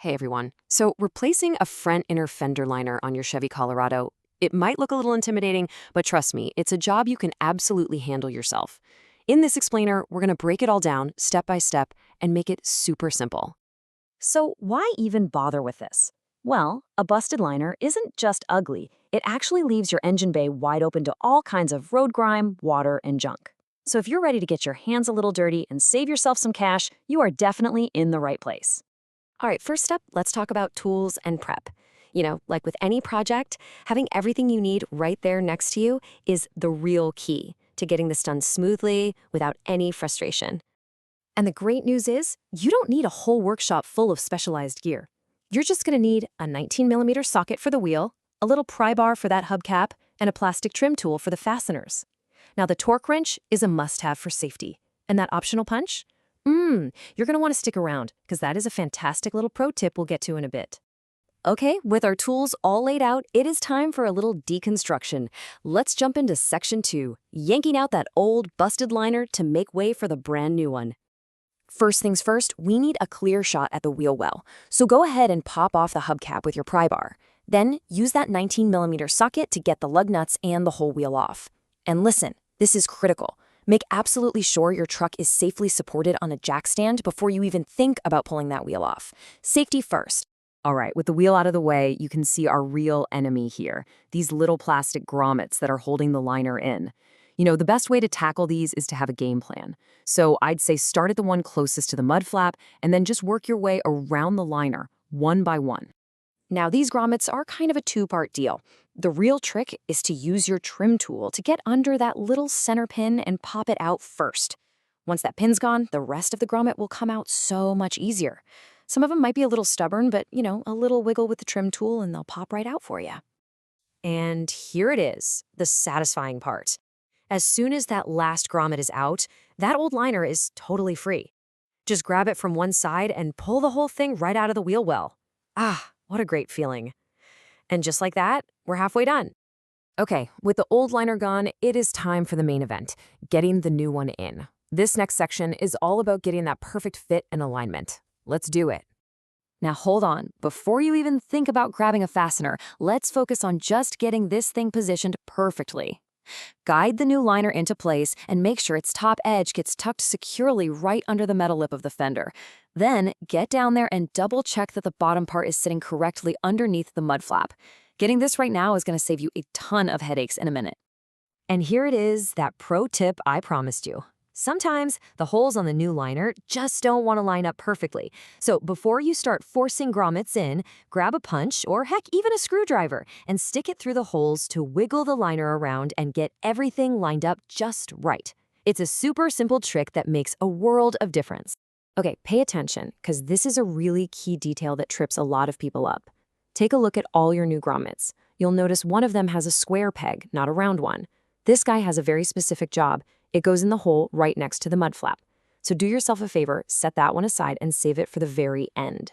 Hey everyone. So, replacing a front inner fender liner on your Chevy Colorado, it might look a little intimidating, but trust me, it's a job you can absolutely handle yourself. In this explainer, we're going to break it all down step by step and make it super simple. So why even bother with this? Well, a busted liner isn't just ugly, it actually leaves your engine bay wide open to all kinds of road grime, water, and junk. So if you're ready to get your hands a little dirty and save yourself some cash, you are definitely in the right place. All right, first step, let's talk about tools and prep. Like with any project, having everything you need right there next to you is the real key to getting this done smoothly without any frustration. And the great news is, you don't need a whole workshop full of specialized gear. You're just going to need a 19mm socket for the wheel, a little pry bar for that hubcap, and a plastic trim tool for the fasteners. Now, the torque wrench is a must-have for safety. And that optional punch? You're going to want to stick around, because that is a fantastic little pro tip we'll get to in a bit. Okay, with our tools all laid out, it is time for a little deconstruction. Let's jump into section 2, yanking out that old, busted liner to make way for the brand new one. First things first, we need a clear shot at the wheel well, so go ahead and pop off the hubcap with your pry bar. Then, use that 19mm socket to get the lug nuts and the whole wheel off. And listen, this is critical. Make absolutely sure your truck is safely supported on a jack stand before you even think about pulling that wheel off. Safety first. All right, with the wheel out of the way, you can see our real enemy here, these little plastic grommets that are holding the liner in. The best way to tackle these is to have a game plan. So I'd say start at the one closest to the mud flap and then just work your way around the liner, one by one. Now, these grommets are kind of a two-part deal. The real trick is to use your trim tool to get under that little center pin and pop it out first. Once that pin's gone, the rest of the grommet will come out so much easier. Some of them might be a little stubborn, but, a little wiggle with the trim tool and they'll pop right out for you. And here it is, the satisfying part. As soon as that last grommet is out, that old liner is totally free. Just grab it from one side and pull the whole thing right out of the wheel well. Ah, what a great feeling. And just like that, we're halfway done. Okay, with the old liner gone, it is time for the main event, getting the new one in. This next section is all about getting that perfect fit and alignment. Let's do it. Now hold on, before you even think about grabbing a fastener, let's focus on just getting this thing positioned perfectly. Guide the new liner into place and make sure its top edge gets tucked securely right under the metal lip of the fender. Then, get down there and double-check that the bottom part is sitting correctly underneath the mud flap. Getting this right now is going to save you a ton of headaches in a minute. And here it is, that pro tip I promised you. Sometimes the holes on the new liner just don't want to line up perfectly. So before you start forcing grommets in, grab a punch or heck, even a screwdriver and stick it through the holes to wiggle the liner around and get everything lined up just right. It's a super simple trick that makes a world of difference. Okay, pay attention, because this is a really key detail that trips a lot of people up. Take a look at all your new grommets. You'll notice one of them has a square peg, not a round one. This guy has a very specific job. It goes in the hole right next to the mud flap. So do yourself a favor, set that one aside and save it for the very end.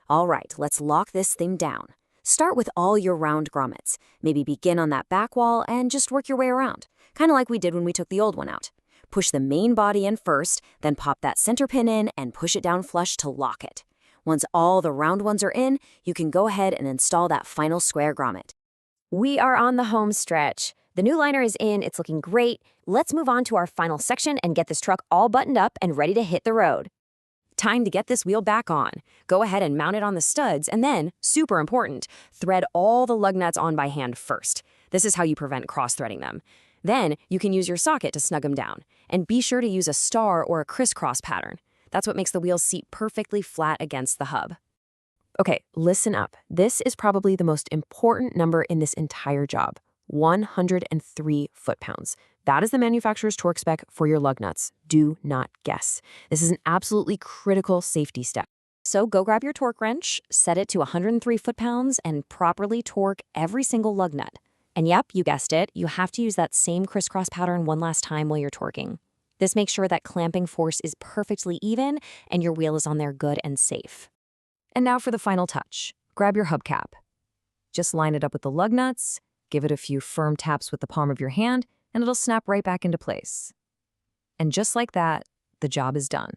All right, let's lock this thing down. Start with all your round grommets. Maybe begin on that back wall and just work your way around, kind of like we did when we took the old one out. Push the main body in first, then pop that center pin in and push it down flush to lock it. Once all the round ones are in, you can go ahead and install that final square grommet. We are on the home stretch. The new liner is in, it's looking great. Let's move on to our final section and get this truck all buttoned up and ready to hit the road. Time to get this wheel back on. Go ahead and mount it on the studs and then, super important, thread all the lug nuts on by hand first. This is how you prevent cross-threading them. Then, you can use your socket to snug them down. And be sure to use a star or a crisscross pattern. That's what makes the wheels seat perfectly flat against the hub. Okay, listen up. This is probably the most important number in this entire job. 103 foot-pounds. That is the manufacturer's torque spec for your lug nuts. Do not guess. This is an absolutely critical safety step. So go grab your torque wrench, set it to 103 foot-pounds, and properly torque every single lug nut. And yep, you guessed it, you have to use that same crisscross pattern one last time while you're torquing. This makes sure that clamping force is perfectly even and your wheel is on there good and safe. And now for the final touch. Grab your hubcap. Just line it up with the lug nuts, give it a few firm taps with the palm of your hand, and it'll snap right back into place. And just like that, the job is done.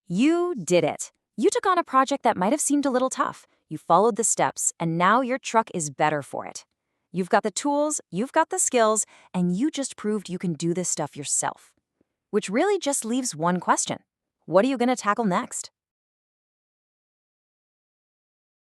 You did it. You took on a project that might have seemed a little tough. You followed the steps, and now your truck is better for it. You've got the tools, you've got the skills, and you just proved you can do this stuff yourself. Which really just leaves one question. What are you going to tackle next?